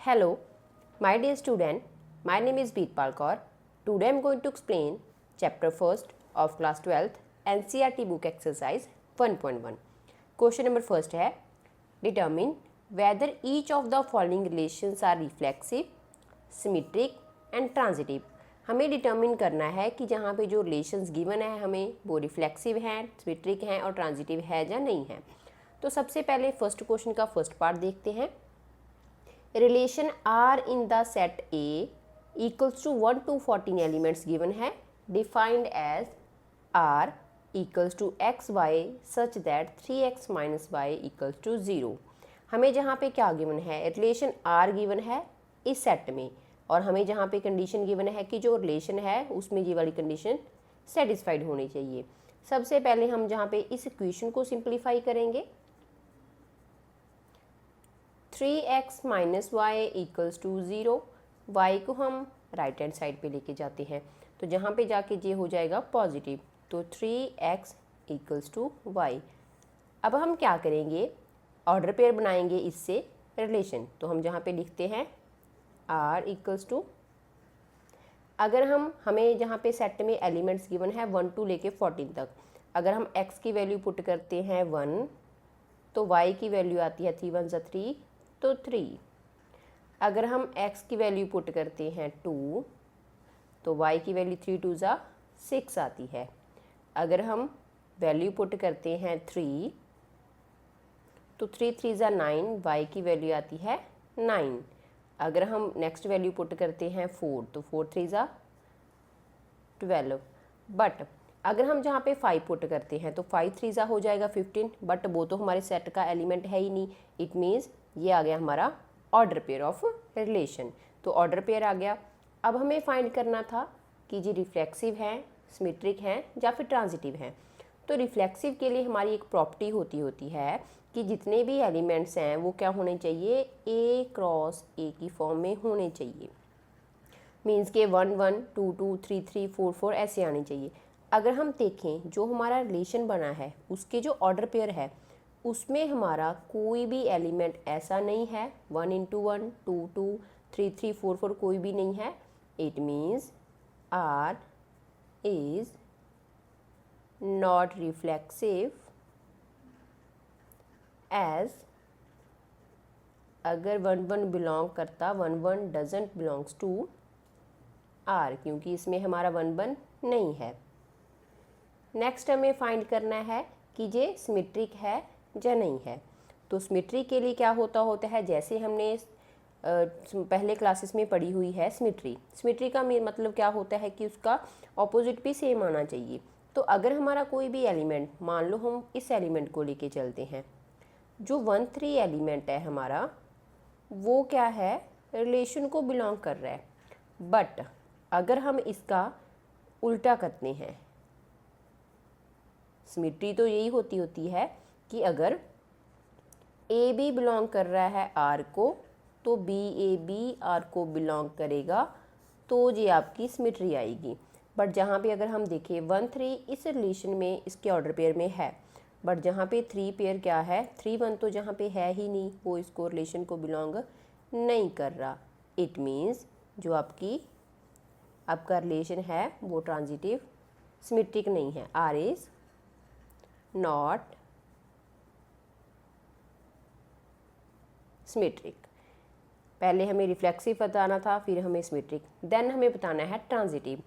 Hello, my dear student. My name is Beatpal Kaur. Today I am going to explain chapter 1st of class 12th NCERT book exercise 1.1. Question number first है determine whether each of the following relations are reflexive, symmetric and transitive. हमें determine करना है कि जहाँ पे जो relations given है हमें वो रिफ्लेक्सिव हैं, सिमेट्रिक हैं और ट्रांजिटिव है या नहीं है. तो सबसे पहले फर्स्ट क्वेश्चन का फर्स्ट पार्ट देखते हैं. Relation R in the set A equals to 1 to 14 elements given है, defined as R equals to x y such that 3x minus y equals to 0. हमें जहाँ पे क्या गिवन है, रिलेशन आर गिवन है इस सेट में और हमें जहाँ पे कंडीशन गिवन है कि जो रिलेशन है उसमें ये वाली कंडीशन सेटिस्फाइड होनी चाहिए. सबसे पहले हम जहाँ पे इस इक्वेशन को सिंप्लीफाई करेंगे. 3x minus y equals to 0. Y को हम राइट हैंड साइड पे लेके जाते हैं तो जहाँ पे जाके ये हो जाएगा पॉजिटिव, तो 3x इक्वल्स टू वाई. अब हम क्या करेंगे, ऑर्डर पेयर बनाएंगे इससे रिलेशन. तो हम जहाँ पे लिखते हैं r इक्वल्स टू, अगर हमें जहाँ पे सेट में एलिमेंट्स गिवन है 1 to लेके 14 तक, अगर हम x की वैल्यू पुट करते हैं 1 तो y की वैल्यू आती है 3 1 ज़ा 3 तो 3. अगर हम x की वैल्यू पुट करते हैं 2 तो y की वैल्यू 3 2 ज़ा 6 आती है. अगर हम वैल्यू पुट करते हैं 3 तो 3 3 ज़ा 9, y की वैल्यू आती है 9. अगर हम नेक्स्ट वैल्यू पुट करते हैं 4 तो 4 3 ज़ा 12. बट अगर हम जहाँ पे 5 पुट करते हैं तो 5 3 ज़ा हो जाएगा 15, बट वो तो हमारे सेट का एलिमेंट है ही नहीं. इट मीन्स ये आ गया हमारा ऑर्डर पेयर ऑफ रिलेशन. तो ऑर्डर पेयर आ गया. अब हमें फाइंड करना था कि जी रिफ्लेक्सिव हैं, सिमेट्रिक हैं या फिर ट्रांजिटिव हैं. तो रिफ्लेक्सिव के लिए हमारी एक प्रॉपर्टी होती है कि जितने भी एलिमेंट्स हैं वो क्या होने चाहिए, A क्रॉस A की फॉर्म में होने चाहिए. मीन्स के 1 1 2 2 3 3 4 4 ऐसे आने चाहिए. अगर हम देखें जो हमारा रिलेशन बना है उसके जो ऑर्डर पेयर है उसमें हमारा कोई भी एलिमेंट ऐसा नहीं है 1 into 1 2 2 3 3 4 4 कोई भी नहीं है. It means R is not reflexive as अगर 1 1 बिलोंग करता 1 1 डजेंट बिलोंग्स टू R, क्योंकि इसमें हमारा 1 1 नहीं है. नेक्स्ट हमें फाइंड करना है कि ये सिमेट्रिक है या नहीं है. तो सिमेट्री के लिए क्या होता है, जैसे हमने पहले क्लासेस में पढ़ी हुई है सिमेट्री का मतलब क्या होता है कि उसका ऑपोजिट भी सेम आना चाहिए. तो अगर हमारा कोई भी एलिमेंट, मान लो हम इस एलिमेंट को लेके चलते हैं, जो 1 3 एलिमेंट है हमारा वो क्या है, रिलेशन को बिलोंग कर रहा है. बट अगर हम इसका उल्टा करते हैं, सिमेट्री तो यही होती है कि अगर ए बी बिलोंग कर रहा है आर को तो बी ए बी आर को बिलोंग करेगा, तो ये आपकी सिमेट्री आएगी. बट जहाँ पे अगर हम देखें 1 3 इस रिलेशन में इसके ऑर्डर पेयर में है, बट जहाँ पे 3 पेयर क्या है 3 1 तो जहाँ पे है ही नहीं, वो इसको रिलेशन को बिलोंग नहीं कर रहा. इट मीन्स जो आपका रिलेशन है वो ट्रांजिटिव सिमेट्रिक नहीं है. R is not symmetric. पहले हमें रिफ्लेक्सिव बताना था, फिर हमें सिमेट्रिक, देन हमें बताना है ट्रांजिटिव.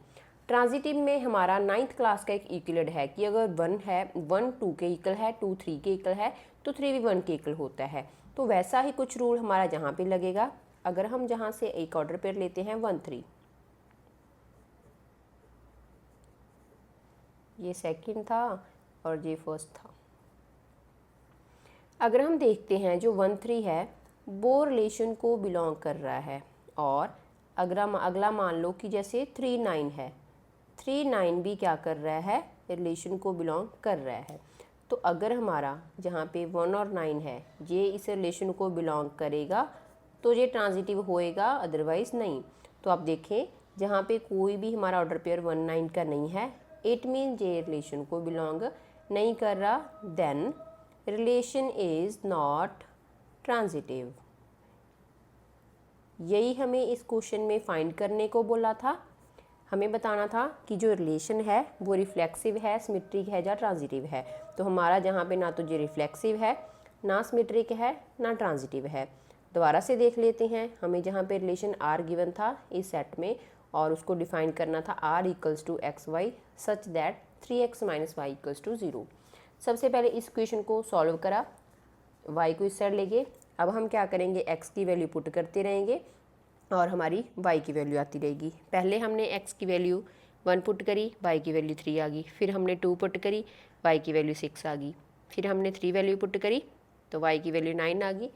ट्रांजिटिव में हमारा 9th क्लास का एक इक्वलेट है कि अगर 1 है 1 2 के इक्वल है, 2 3 के इक्वल है तो 3 भी 1 के इक्वल होता है. तो वैसा ही कुछ रूल हमारा जहाँ पे लगेगा. अगर हम जहाँ से एक ऑर्डर पेयर लेते हैं 1 3, ये सेकंड था और ये फर्स्ट था. अगर हम देखते हैं जो 1 3 है वो रिलेशन को बिलोंग कर रहा है, और अगला मान लो कि जैसे 3 9 है, 3 9 भी क्या कर रहा है, रिलेशन को बिलोंग कर रहा है. तो अगर हमारा जहाँ पे 1 और 9 है ये इस रिलेशन को बिलोंग करेगा तो ये ट्रांजिटिव होएगा, अदरवाइज़ नहीं. तो आप देखें जहाँ पे कोई भी हमारा ऑर्डर पेयर 1 9 का नहीं है, इट मीन ये रिलेशन को बिलोंग नहीं कर रहा, then relation is not transitive. यही हमें इस क्वेश्चन में फाइंड करने को बोला था। हमें बताना था कि जो रिलेशन है वो रिफ्लेक्सिव है, सिमेट्रिक है या ट्रांजिटिव है। तो हमारा जहाँ पे ना तो जो रिफ्लेक्सिव है, ना सिमेट्रिक है, ना ट्रांजिटिव है। दोबारा से देख लेते हैं। हमें जहाँ पे रिलेशन आर गिवन था इस सेट में, और उसको डिफाइन करना था R equals to x y such that 3x minus y equals to 0। सबसे पहले इस इक्वेशन को सॉल्व करा, y को इस साइड लेके। अब हम क्या करेंगे, x की वैल्यू पुट करते रहेंगे और हमारी y की वैल्यू आती रहेगी। पहले हमने x की वैल्यू 1 पुट करी, y की वैल्यू 3 आ गई। फिर हमने 2 पुट करी, y की वैल्यू 6 आ गई। फिर हमने 3 वैल्यू पुट करी तो y की वैल्यू 9 आ गई।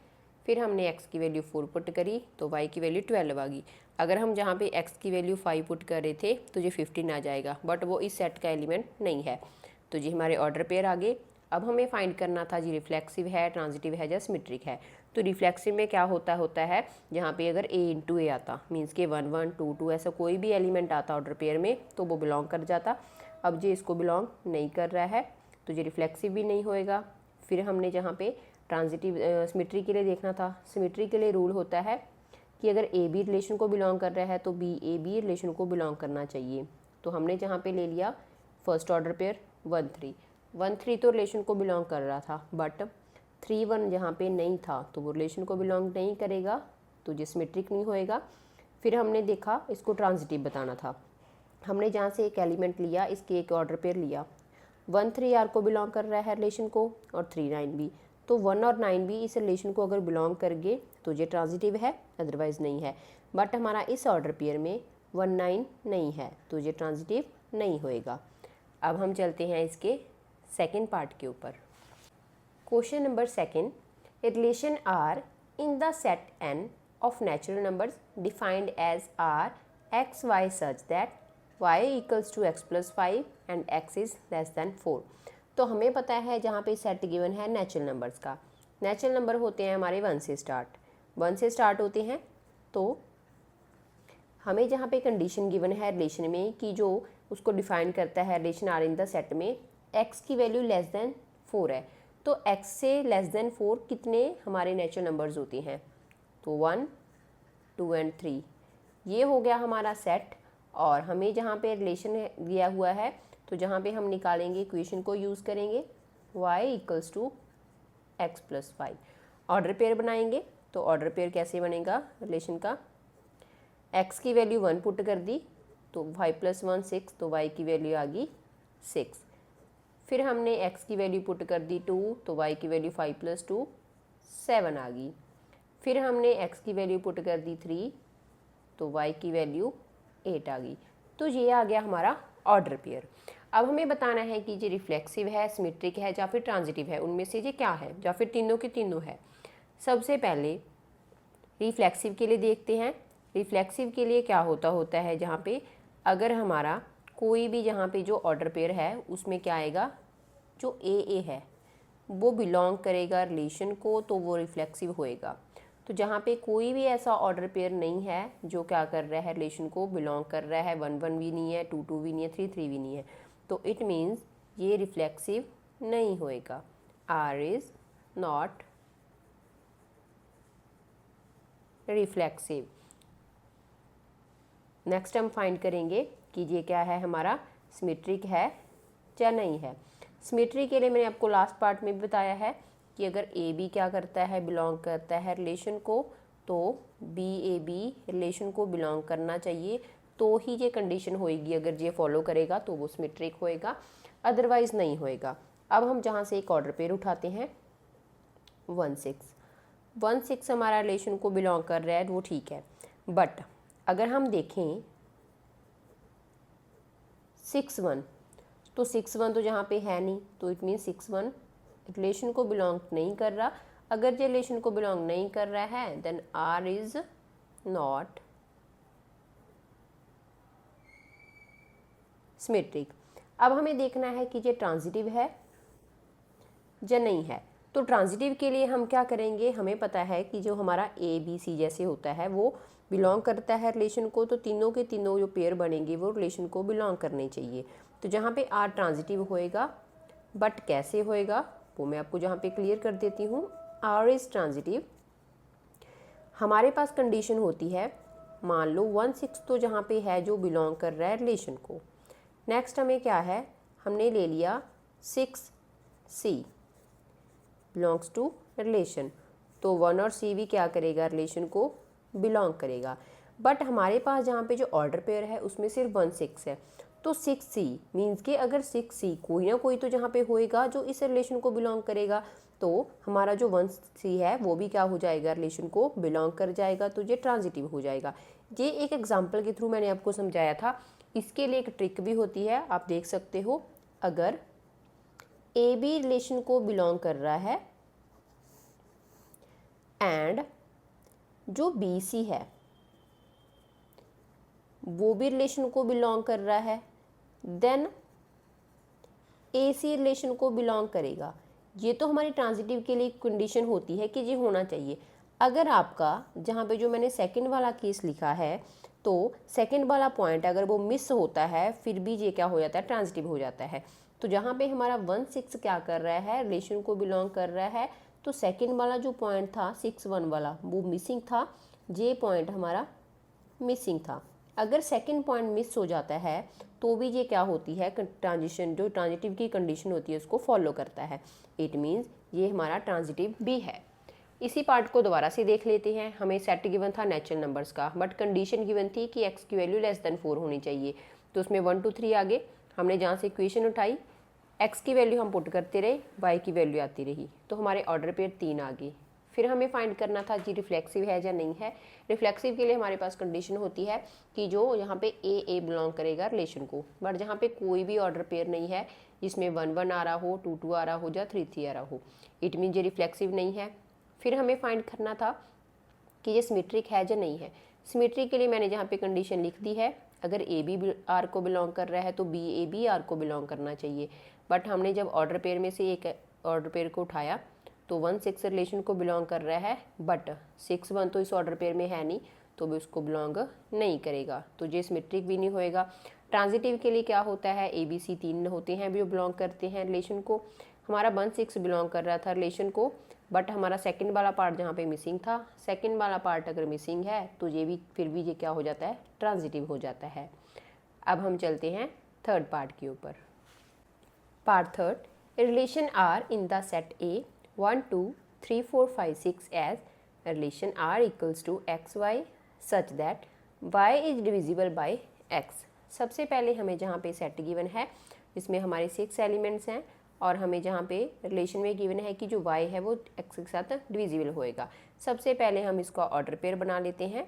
फिर हमने x की वैल्यू 4 पुट करी तो y की वैल्यू 12 आ गई। अगर हम जहाँ पे x की वैल्यू 5 पुट कर रहे थे तो ये 15 आ जाएगा, बट वो इस सेट का एलिमेंट नहीं है। तो जी हमारे ऑर्डर पेयर आ गए। अब हमें फाइंड करना था जी रिफ्लेक्सिव है, ट्रांजिटिव है या सिमेट्रिक है। तो रिफ्लेक्सिव में क्या होता है जहाँ पे अगर a इंटू ए आता, मीन्स के 1 1 2 2 ऐसा कोई भी एलिमेंट आता ऑर्डर पेयर में तो वो बिलोंग कर जाता। अब जी इसको बिलोंग नहीं कर रहा है तो जी रिफ्लेक्सिव भी नहीं होएगा। फिर हमने जहाँ पे ट्रांजिटिव सिमेट्री के लिए देखना था। सिमेट्री के लिए रूल होता है कि अगर ए बी रिलेशन को बिलोंग कर रहा है तो बी ए बी रिलेशन को बिलोंग करना चाहिए। तो हमने जहाँ पे ले लिया फर्स्ट ऑर्डर पेयर 1 3 1 3 तो रिलेशन को बिलोंग कर रहा था, बट 3 1 जहाँ पे नहीं था तो वो रिलेशन को बिलोंग नहीं करेगा, तो ये सिमेट्रिक नहीं होएगा। फिर हमने देखा इसको ट्रांजिटिव बताना था। हमने जहाँ से एक एलिमेंट लिया, इसके एक ऑर्डर पेयर लिया। 1 3 आर को बिलोंग कर रहा है रिलेशन को, और 3 9 भी। तो 1 और 9 भी इस रिलेशन को अगर बिलोंग कर गए तो ये ट्रांजिटिव है, अदरवाइज़ नहीं है। बट हमारा इस ऑर्डर पेयर में 1 9 नहीं है तो ये ट्रांजिटिव नहीं होएगा। अब हम चलते हैं इसके सेकेंड पार्ट के ऊपर। Question number second, a relation R in the set N of natural numbers defined as R x y such that y equals to x plus 5 and x is less than 4। तो हमें पता है जहाँ पे set given है natural numbers का। Natural number होते हैं हमारे 1 से स्टार्ट होते हैं। तो हमें जहाँ पे कंडीशन गिवन है रिलेशन में कि जो उसको डिफाइन करता है relation R in the set में x की वैल्यू लेस दैन 4 है। तो x से लेस दैन 4 कितने हमारे नेचुरल नंबर्स होते हैं, तो 1 2 एंड 3। ये हो गया हमारा सेट। और हमें जहाँ पे रिलेशन दिया हुआ है तो जहाँ पे हम निकालेंगे इक्वेशन को यूज़ करेंगे y equals to x plus 5। Order pair बनाएंगे तो ऑर्डर पेयर कैसे बनेगा रिलेशन का, x की वैल्यू 1 पुट कर दी तो 5 + 1 6, तो y की वैल्यू आ गई 6। फिर हमने x की वैल्यू पुट कर दी 2 तो y की वैल्यू 5 + 2 7 आ गई। फिर हमने x की वैल्यू पुट कर दी 3 तो y की वैल्यू 8 आ गई। तो ये आ गया हमारा ऑर्डर पेयर। अब हमें बताना है कि ये रिफ्लेक्सिव है, सिमेट्रिक है या फिर ट्रांजिटिव है, उनमें से ये क्या है या फिर तीनों के तीनों है। सबसे पहले रिफ्लेक्सिव के लिए देखते हैं। रिफ्लेक्सिव के लिए क्या होता है जहाँ पे अगर हमारा कोई भी जहाँ पे जो ऑर्डर पेयर है उसमें क्या आएगा, जो ए है वो बिलोंग करेगा रिलेशन को, तो वो रिफ्लेक्सिव होएगा। तो जहाँ पे कोई भी ऐसा ऑर्डर पेयर नहीं है जो क्या कर रहा है रिलेशन को बिलोंग कर रहा है, 1 1 भी नहीं है, 2 2 भी नहीं है, 3 3 भी नहीं है, तो इट मीन्स ये रिफ्लेक्सिव नहीं होएगा। R is not reflexive. Next हम फाइंड करेंगे कि ये क्या है हमारा, सिमेट्रिक है या नहीं है। सिमेट्री के लिए मैंने आपको लास्ट पार्ट में भी बताया है कि अगर ए बी क्या करता है, बिलोंग करता है रिलेशन को, तो बी ए बी रिलेशन को बिलोंग करना चाहिए, तो ही ये कंडीशन होएगी। अगर ये फॉलो करेगा तो वो सिमेट्रिक होएगा, अदरवाइज़ नहीं होएगा। अब हम जहाँ से एक ऑर्डर पेयर उठाते हैं 1 6 हमारा रिलेशन को बिलोंग कर रहा है, वो ठीक है। बट अगर हम देखें 6 1, तो 6 1 तो जहाँ पे है नहीं, तो इट मीन 6 1 रिलेशन को बिलोंग नहीं कर रहा। अगर ये रिलेशन को बिलोंग नहीं कर रहा है then R is not symmetric. अब हमें देखना है कि ये ट्रांजिटिव है या नहीं है। तो ट्रांजिटिव के लिए हम क्या करेंगे, हमें पता है कि जो हमारा ए बी सी जैसे होता है वो बिलोंग करता है रिलेशन को, तो तीनों के तीनों जो पेयर बनेंगे वो रिलेशन को बिलोंग करने चाहिए। तो जहाँ पे आर ट्रांजिटिव होएगा, बट कैसे होएगा वो मैं आपको जहाँ पे क्लियर कर देती हूँ। आर इज़ ट्रांजिटिव, हमारे पास कंडीशन होती है, मान लो 1/6 तो जहाँ पे है जो बिलोंग कर रहा है रिलेशन को। नेक्स्ट हमें क्या है, हमने ले लिया 6C बिलोंग्स टू रिलेशन, तो 1 और C भी क्या करेगा, रिलेशन को बिलोंग करेगा। बट हमारे पास जहाँ पे जो ऑर्डर पेयर है उसमें सिर्फ 1/6 है, तो 6C मीन्स कि अगर 6C कोई ना कोई तो जहाँ पे होएगा जो इस रिलेशन को बिलोंग करेगा, तो हमारा जो 1C है वो भी क्या हो जाएगा, रिलेशन को बिलोंग कर जाएगा, तो ये ट्रांजिटिव हो जाएगा। ये एक एग्जाम्पल के थ्रू मैंने आपको समझाया था। इसके लिए एक ट्रिक भी होती है, आप देख सकते हो। अगर AB रिलेशन को बिलोंग कर रहा है एंड जो BC है वो भी रिलेशन को बिलोंग कर रहा है, देन AC रिलेशन को बिलोंग करेगा। ये तो हमारी ट्रांजिटिव के लिए कंडीशन होती है कि ये होना चाहिए। अगर आपका जहाँ पे जो मैंने सेकंड वाला केस लिखा है, तो सेकंड वाला पॉइंट अगर वो मिस होता है फिर भी ये क्या हो जाता है, ट्रांजिटिव हो जाता है। तो जहाँ पे हमारा 1/6 क्या कर रहा है, रिलेशन को बिलोंग कर रहा है, तो सेकंड वाला जो पॉइंट था 6/1 वाला वो मिसिंग था, ये पॉइंट हमारा मिसिंग था। अगर सेकंड पॉइंट मिस हो जाता है तो भी ये क्या होती है, ट्रांजिशन जो ट्रांजिटिव की कंडीशन होती है उसको फॉलो करता है। इट मीन्स ये हमारा ट्रांजिटिव भी है। इसी पार्ट को दोबारा से देख लेते हैं। हमें सेट गिवन था नेचुरल नंबर्स का, बट कंडीशन गिवन थी कि x की वैल्यू लेस देन 4 होनी चाहिए। तो उसमें 1 2 3 आगे हमने जहाँ से इक्वेशन उठाई, x की वैल्यू हम पुट करते रहे, y की वैल्यू आती रही, तो हमारे ऑर्डर पेयर 3 आ गए। फिर हमें फाइंड करना था जी रिफ्लेक्सिव है या नहीं है। रिफ्लेक्सिव के लिए हमारे पास कंडीशन होती है कि जो यहाँ पे ए बिलोंग करेगा रिलेशन को, बट जहाँ पे कोई भी ऑर्डर पेयर नहीं है जिसमें 1 1 आ रहा हो, 2 2 आ रहा हो या 3 3 आ रहा हो, इट मीन ये रिफ्लेक्सिव नहीं है। फिर हमें फाइंड करना था कि ये सिमेट्रिक है या नहीं है। सिमेट्रिक के लिए मैंने जहाँ पे कंडीशन लिख दी है, अगर ए बी आर को बिलोंग कर रहा है तो बी ए बी आर को बिलोंग करना चाहिए। बट हमने जब ऑर्डर पेयर में से एक ऑर्डर पेयर को उठाया तो 1/6 रिलेशन को बिलोंग कर रहा है, बट 6/1 तो इस ऑर्डर पेयर में है नहीं, तो भी उसको बिलोंग नहीं करेगा, तो ये सिमेट्रिक भी नहीं होएगा। ट्रांजिटिव के लिए क्या होता है, ए बी सी 3 होते हैं जो बिलोंग करते हैं रिलेशन को। हमारा 1/6 बिलोंग कर रहा था रिलेशन को, बट हमारा सेकंड वाला पार्ट जहाँ पे मिसिंग था, सेकंड वाला पार्ट अगर मिसिंग है तो ये भी फिर भी ये क्या हो जाता है, ट्रांजिटिव हो जाता है। अब हम चलते हैं थर्ड पार्ट के ऊपर। Part third, relation R in the set A 1 2 3 4 5 6 as relation R equals to x y such that y is divisible by x. सबसे पहले हमें जहाँ पे सेट गिवन है जिसमें हमारे 6 एलिमेंट्स हैं, और हमें जहाँ पे रिलेशन में गिवन है कि जो y है वो x के साथ डिविजिबल होएगा। सबसे पहले हम इसका ऑर्डर पेयर बना लेते हैं।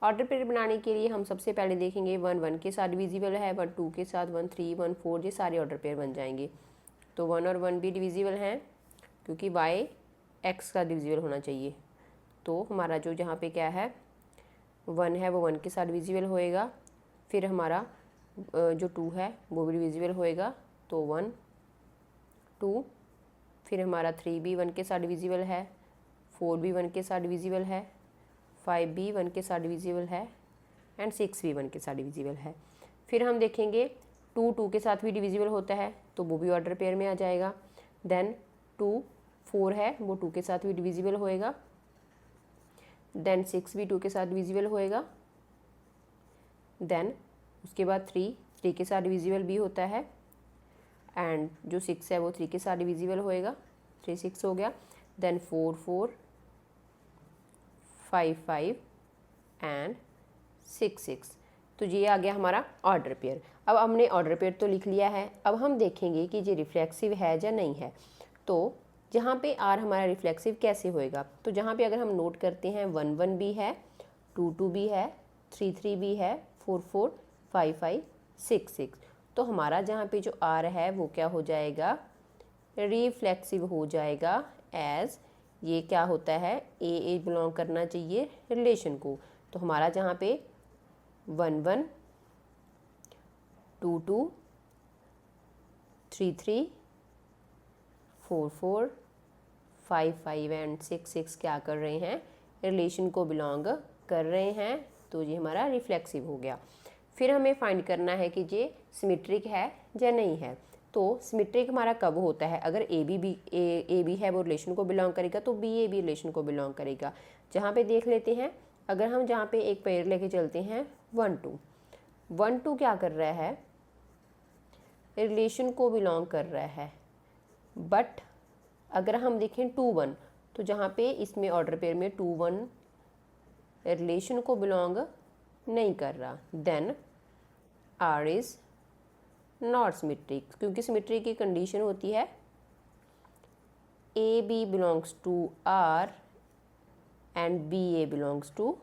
ऑर्डर पेयर बनाने के लिए हम सबसे पहले देखेंगे 1 1 के साथ डिविजिबल है, 1 2 के साथ, 1 3 1 4, ये सारे ऑर्डर पेयर बन जाएंगे। तो 1 और 1 भी डिविजिबल हैं क्योंकि y x का डिविजिबल होना चाहिए। तो हमारा जो जहाँ पे क्या है 1 है वो 1 के साथ डिविजिबल होएगा। फिर हमारा जो 2 है वो भी डिविजिबल होएगा, तो 1 2। फिर हमारा 3 भी 1 के साथ डिविजिबल है, 4 भी 1 के साथ डिविजिबल है, 5 भी 1 के साथ डिविजिबल है, एंड 6 भी 1 के साथ डिविजिबल है। फिर हम देखेंगे 2 2 के साथ भी डिविजिबल होता है, तो वो भी ऑर्डर पेयर में आ जाएगा। देन 2 4 है वो 2 के साथ भी डिविजिबल होएगा। देन 6 भी 2 के साथ डिविजिबल होएगा। देन उसके बाद 3 के साथ डिविजिबल भी होता है, एंड जो 6 है वो 3 के साथ डिविजिबल होएगा, 3 6 हो गया। देन 4 4 5 5 एंड 6 6, तो ये आ गया हमारा ऑर्डर पेयर। अब हमने ऑर्डर पेयर तो लिख लिया है, अब हम देखेंगे कि ये रिफ्लेक्सिव है या नहीं है। तो जहाँ पे आर हमारा रिफ्लेक्सिव कैसे होएगा, तो जहाँ पे अगर हम नोट करते हैं 1 1 भी है, 2 2 भी है, 3 3 भी है, 4 4 5 5 6 6, तो हमारा जहाँ पे जो आर है वो क्या हो जाएगा, रिफ्लेक्सिव हो जाएगा। एज ये क्या होता है, ए बिलोंग करना चाहिए रिलेशन को, तो हमारा जहाँ पे 1 1 2 2 3 3 4 4 5 5 एंड 6 6 क्या कर रहे हैं, रिलेशन को बिलोंग कर रहे हैं, तो ये हमारा रिफ्लेक्सिव हो गया। फिर हमें फाइंड करना है कि ये सिमेट्रिक है या नहीं है। तो सिमेट्रिक हमारा कब होता है, अगर ए बी है वो रिलेशन को बिलोंग करेगा तो बी ए बी रिलेशन को बिलोंग करेगा। जहाँ पे देख लेते हैं, अगर हम जहाँ पे एक पेयर लेके चलते हैं 1 2, 1 2 क्या कर रहा है, रिलेशन को बिलोंग कर रहा है। बट अगर हम देखें 2 1, तो जहाँ पे इसमें ऑर्डर पेयर में 2 1 रिलेशन को बिलोंग नहीं कर रहा, then R is not symmetric, क्योंकि सिमेट्री की कंडीशन होती है a b belongs to R and b a belongs to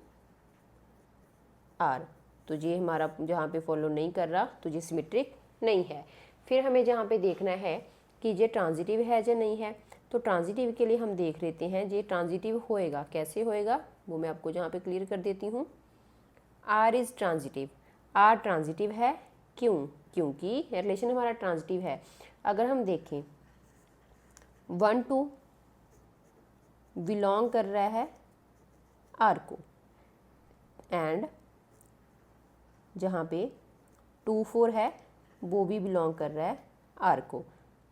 R. तो ये हमारा जहाँ पे फॉलो नहीं कर रहा तो ये सिमेट्रिक नहीं है। फिर हमें जहाँ पे देखना है कि ये ट्रांजिटिव है या नहीं है, तो ट्रांजिटिव के लिए हम देख लेते हैं ये ट्रांजिटिव होएगा कैसे होएगा, वो मैं आपको जहाँ पे क्लियर कर देती हूँ। R is transitive, R transitive है, क्यों, क्योंकि रिलेशन हमारा ट्रांजिटिव है। अगर हम देखें 1 2 बिलोंग कर रहा है आर को, एंड जहाँ पे 2 4 है वो भी बिलोंग कर रहा है आर को,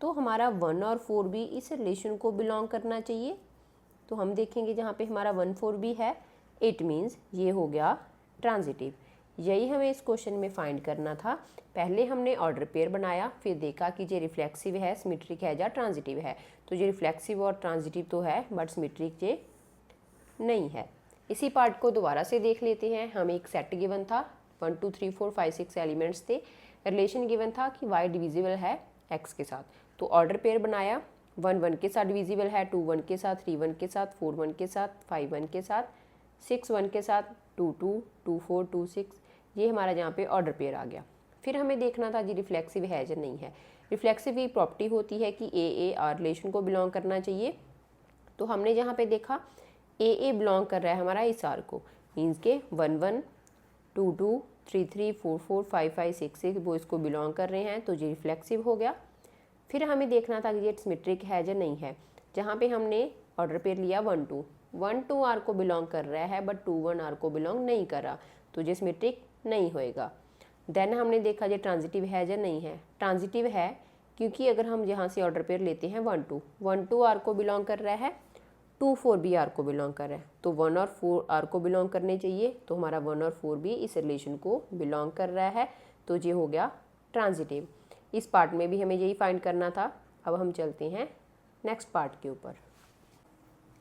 तो हमारा 1 और 4 भी इस रिलेशन को बिलोंग करना चाहिए। तो हम देखेंगे जहाँ पे हमारा 1 4 भी है, इट मीन्स ये हो गया ट्रांजिटिव। यही हमें इस क्वेश्चन में फाइंड करना था। पहले हमने ऑर्डर पेयर बनाया, फिर देखा कि ये रिफ्लेक्सिव है, सिमेट्रिक है या ट्रांजिटिव है। तो ये रिफ्लेक्सिव और ट्रांजिटिव तो है बट सिमेट्रिक ये नहीं है। इसी पार्ट को दोबारा से देख लेते हैं। हमें एक सेट गिवन था, 1 2 3 4 5 6 एलिमेंट्स थे। रिलेशन गिवन था कि y डिविजिबल है x के साथ, तो ऑर्डर पेयर बनाया, 1 1 के साथ डिविजिबल है, 2 1 के साथ, 3 1 के साथ, 4 1 के साथ, 5 1 के साथ, 6 1 के साथ, 2 2 2 4 2 6, ये हमारा जहाँ पे ऑर्डर पेयर आ गया। फिर हमें देखना था जी रिफ्लेक्सिव है या नहीं है। रिफ्लेक्सिव की प्रॉपर्टी होती है कि ए आर रिलेशन को बिलोंग करना चाहिए। तो हमने जहाँ पे देखा ए बिलोंग कर रहा है हमारा इस आर को, मीन्स के 1 1 2 2 3 3 4 4 5 5 6 6 वो इसको बिलोंग कर रहे हैं, तो ये रिफ्लेक्सिव हो गया। फिर हमें देखना था कि ये सिमेट्रिक है या नहीं है। जहाँ पे हमने ऑर्डर पेयर लिया 1 2, 1 2 आर को बिलोंग कर रहा है बट 2 1 आर को बिलोंग नहीं कर रहा, तो ये सिमेट्रिक नहीं होएगा। देन हमने देखा ये ट्रांजिटिव है या नहीं है। ट्रांजिटिव है क्योंकि अगर हम यहाँ से ऑर्डर पेयर लेते हैं 1 2, 1 2 आर को बिलोंग कर रहा है, 2 4 भी आर को बिलोंग कर रहा है, तो 1 और 4 आर को बिलोंग करने चाहिए। तो हमारा 1 और 4 भी इस रिलेशन को बिलोंग कर रहा है, तो ये हो गया ट्रांजिटिव। इस पार्ट में भी हमें यही फाइंड करना था। अब हम चलते हैं नेक्स्ट पार्ट के ऊपर।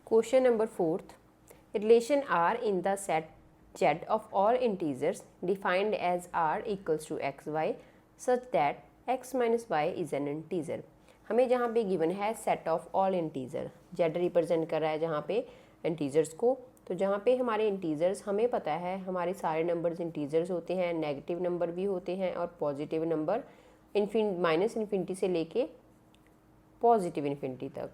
Question number 4, relation R in the set Z of all integers defined as r equals to x y such that x minus y is an integer। हमें जहाँ पे गिवन है set of all integer, Z represent कर रहा है जहाँ पे integers को, तो जहाँ पे हमारे इंटीजर्स हमें पता है हमारे सारे नंबर्स इंटीजर्स होते हैं, नेगेटिव नंबर भी होते हैं और पॉजिटिव नंबर माइनस इन्फिनिटी से लेके पॉजिटिव इन्फिनिटी तक,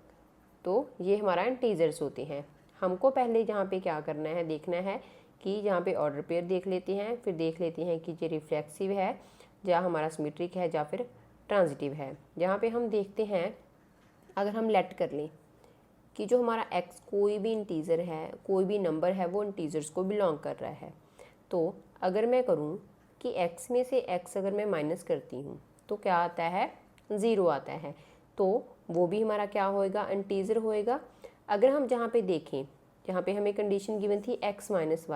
तो ये हमारा इंटीजर्स होते हैं। हमको पहले जहाँ पे क्या करना है, देखना है कि यहाँ पे ऑर्डर पेयर देख लेते हैं, फिर देख लेते हैं कि ये रिफ्लेक्सिव है या हमारा सिमेट्रिक है या फिर ट्रांजिटिव है। जहाँ पे हम देखते हैं, अगर हम लेट कर लें कि जो हमारा x कोई भी इंटीजर है, कोई भी नंबर है वो इंटीजर्स को बिलोंग कर रहा है, तो अगर मैं करूँ कि x में से x अगर मैं माइनस करती हूँ तो क्या आता है, 0 आता है, तो वो भी हमारा क्या होएगा, इंटीजर होएगा। अगर हम जहाँ पे देखें, जहाँ पे हमें कंडीशन गिवन थी x माइनस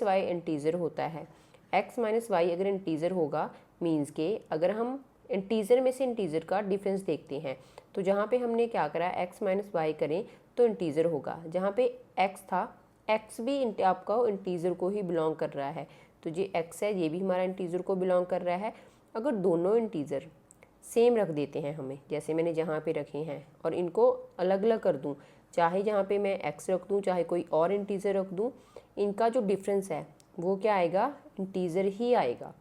वाई इंटीजर होता है। x माइनस वाई अगर इंटीजर होगा मीन्स के अगर हम इंटीजर में से इंटीजर का डिफरेंस देखते हैं, तो जहाँ पे हमने क्या करा, x माइनस वाई करें तो इंटीजर होगा। जहाँ पे x था, x भी आपका इंटीजर को ही बिलोंग कर रहा है, तो ये x है, ये भी हमारा इंटीजर को बिलोंग कर रहा है। अगर दोनों इंटीजर सेम रख देते हैं हमें, जैसे मैंने जहाँ पे रखे हैं, और इनको अलग अलग कर दूँ, चाहे जहाँ पे मैं x रख दूँ चाहे कोई और इंटीजर रख दूँ, इनका जो डिफरेंस है वो क्या आएगा, इंटीजर ही आएगा।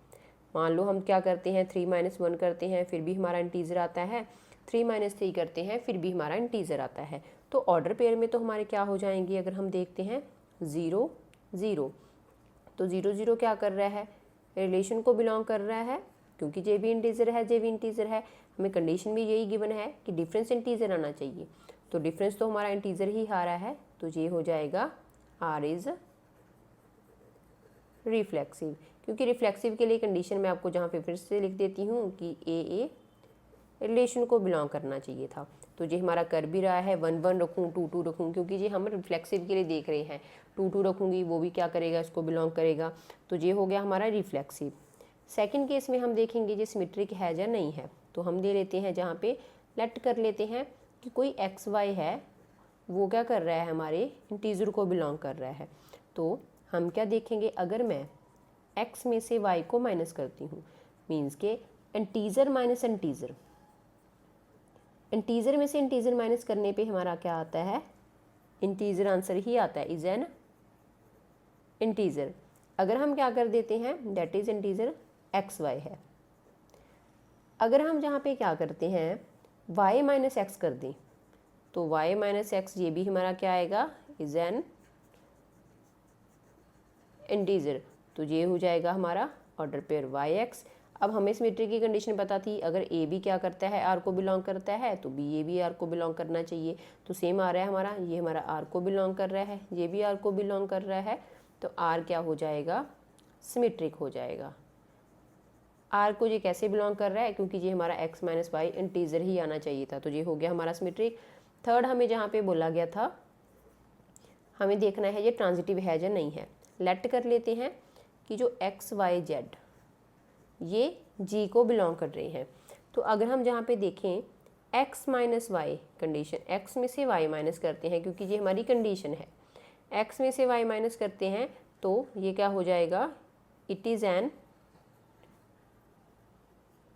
मान लो हम क्या करते हैं, 3 - 1 करते हैं फिर भी हमारा इंटीजर आता है, 3 - 3 करते हैं फिर भी हमारा इंटीजर आता है। तो ऑर्डर पेयर में तो हमारे क्या हो जाएंगे, अगर हम देखते हैं 0 0, तो 0 0 क्या कर रहा है, रिलेशन को बिलोंग कर रहा है, क्योंकि जे भी इंटीजर है, जे भी इंटीजर है, हमें कंडीशन भी यही गिवन है कि डिफरेंस इंटीजर आना चाहिए, तो डिफरेंस तो हमारा इंटीजर ही आ रहा है, तो ये हो जाएगा आर इज़ रिफ्लेक्सिव। क्योंकि रिफ्लेक्सिव के लिए कंडीशन मैं आपको जहाँ पे फिर से लिख देती हूँ कि ए रिलेशन को बिलोंग करना चाहिए था। तो ये हमारा कर भी रहा है, 1 1 रखूँ 2 2 रखूँ, क्योंकि ये हम रिफ्लेक्सिव के लिए देख रहे हैं। 2 2 रखूँगी वो भी क्या करेगा, इसको बिलोंग करेगा। तो ये हो गया हमारा रिफ्लेक्सिव। सेकंड केस में हम देखेंगे ये सिमेट्रिक है या नहीं है। तो हम दे लेते हैं जहाँ पे लेट कर लेते हैं कि कोई एक्स वाई है, वो क्या कर रहा है, हमारे इंटीजर को बिलोंग कर रहा है। तो हम क्या देखेंगे, अगर मैं x में से y को माइनस करती हूँ, मीन्स के इंटीजर माइनस इंटीजर, इंटीजर में से इंटीजर माइनस करने पे हमारा क्या आता है, इंटीजर आंसर ही आता है, इज एन इंटीजर। अगर हम क्या कर देते हैं, that is integer x y है। अगर हम जहाँ पे क्या करते हैं y माइनस एक्स कर दें, तो y माइनस एक्स ये भी हमारा क्या आएगा, इज एन इंटीजर। तो ये हो जाएगा हमारा ऑर्डर पेयर yx। अब हमें सिमेट्री की कंडीशन पता थी, अगर a भी क्या करता है, r को बिलोंग करता है, तो b ये भी r को बिलोंग करना चाहिए। तो सेम आ रहा है हमारा, ये हमारा r को बिलोंग कर रहा है, ये भी r को बिलोंग कर रहा है। तो r क्या हो जाएगा, सिमेट्रिक हो जाएगा। r को ये कैसे बिलोंग कर रहा है, क्योंकि ये हमारा x माइनस वाई इंटीजर ही आना चाहिए था, तो ये हो गया हमारा सिमेट्रिक। थर्ड हमें जहाँ पे बोला गया था, हमें देखना है ये ट्रांजिटिव है या नहीं है। लेट कर लेते हैं कि जो x y z ये g को बिलोंग कर रहे हैं। तो अगर हम जहाँ पे देखें x minus y condition, x में से y माइनस करते हैं, क्योंकि ये हमारी कंडीशन है, x में से y माइनस करते हैं, तो ये क्या हो जाएगा, इट इज़ एन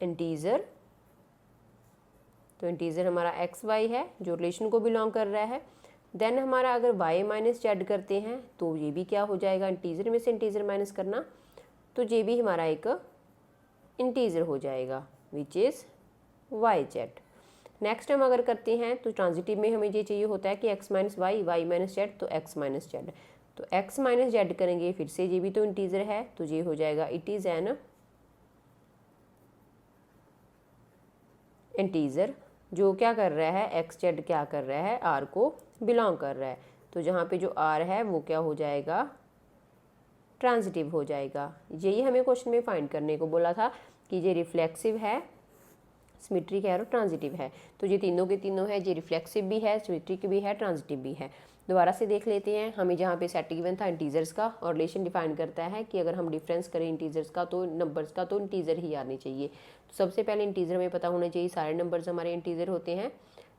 इंटीजर। तो इंटीजर हमारा एक्स वाई है जो रिलेशन को बिलोंग कर रहा है। देन हमारा अगर y माइनस जेड करते हैं, तो ये भी क्या हो जाएगा, इंटीजर में से इंटीजर माइनस करना, तो ये भी हमारा एक इंटीजर हो जाएगा, which is why Z. Next हम अगर करते हैं तो ट्रांजिटिव में हमें ये चाहिए होता है कि x minus y, y minus z, तो x माइनस जेड। तो x माइनस जेड करेंगे, फिर से ये भी तो इंटीजर है, तो ये हो जाएगा इट इज़ एन इंटीजर जो क्या कर रहा है, एक्स जेड क्या कर रहा है, आर को बिलोंग कर रहा है। तो जहाँ पे जो आर है वो क्या हो जाएगा, ट्रांजिटिव हो जाएगा। यही हमें क्वेश्चन में फाइंड करने को बोला था कि ये रिफ्लेक्सिव है, सिमेट्रिक है और ट्रांजिटिव है। तो ये तीनों के तीनों है, ये रिफ्लेक्सिव भी है, सिमेट्रिक भी है, ट्रांजिटिव भी है। दोबारा से देख लेते हैं, हमें जहाँ पे सेट गिवन था इंटीजर्स का, और रिलेशन डिफाइन करता है कि अगर हम डिफरेंस करें इंटीजर्स का तो नंबर्स का, तो इंटीजर ही आने चाहिए। तो सबसे पहले इंटीजर में पता होना चाहिए सारे नंबर्स हमारे इंटीजर होते हैं,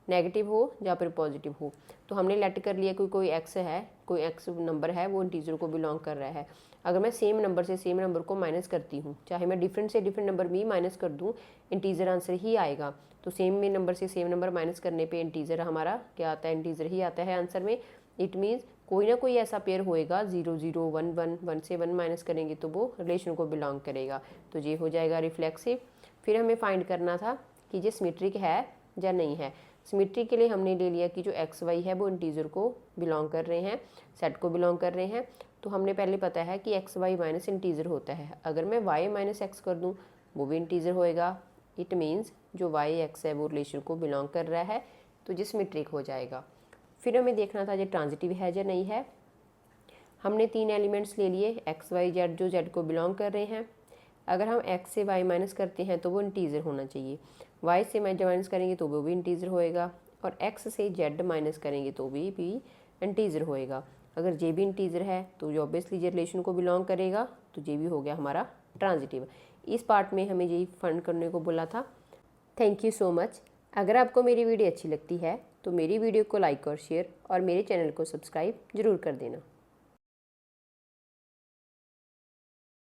नेगेटिव हो या फिर पॉजिटिव हो। तो हमने लेट कर लिया कोई एक्स है, कोई एक्स नंबर है वो इंटीजर को बिलोंग कर रहा है। अगर मैं सेम नंबर से सेम नंबर को माइनस करती हूँ, चाहे मैं डिफरेंट से डिफरेंट नंबर भी माइनस कर दूँ, इंटीजर आंसर ही आएगा। तो सेम में नंबर से सेम नंबर माइनस करने पे इंटीजर हमारा क्या आता है, इंटीजर ही आता है आंसर में। इट मीन्स कोई ना कोई ऐसा पेयर होएगा 0 0 1 1, 1 से 1 माइनस करेंगे तो वो रिलेशन को बिलोंग करेगा। तो ये हो जाएगा रिफ्लेक्सिव। फिर हमें फाइंड करना था कि ये सिमेट्रिक है या नहीं है। सिमेट्रिक के लिए हमने ले लिया कि जो एक्स वाई है वो इंटीजर को बिलोंग कर रहे हैं, सेट को बिलोंग कर रहे हैं। तो हमने पहले पता है कि एक्स वाई माइनस इंटीजर होता है। अगर मैं वाई माइनस एक्स कर दूँ वो भी इंटीजर होएगा। इट मीन्स जो वाई एक्स है वो रिलेशन को बिलोंग कर रहा है, तो ये सिमेट्रिक हो जाएगा। फिर हमें देखना था ये ट्रांजिटिव है या नहीं है। हमने 3 एलिमेंट्स ले लिए, एक्स वाई जेड जो जेड को बिलोंग कर रहे हैं। अगर हम एक्स से वाई माइनस करते हैं तो वो इंटीजर होना चाहिए, वाई से माइनस करेंगे तो वो भी इंटीजर होएगा, और एक्स से जेड माइनस करेंगे तो भी इंटीजर होएगा। अगर जे भी इंटीजर है तो ये ऑब्वियसली ये रिलेशन को बिलोंग करेगा, तो ये भी हो गया हमारा ट्रांजिटिव। इस पार्ट में हमें यही फाइंड करने को बोला था। Thank you so much. अगर आपको मेरी वीडियो अच्छी लगती है तो मेरी वीडियो को लाइक और शेयर और मेरे चैनल को सब्सक्राइब ज़रूर कर देना।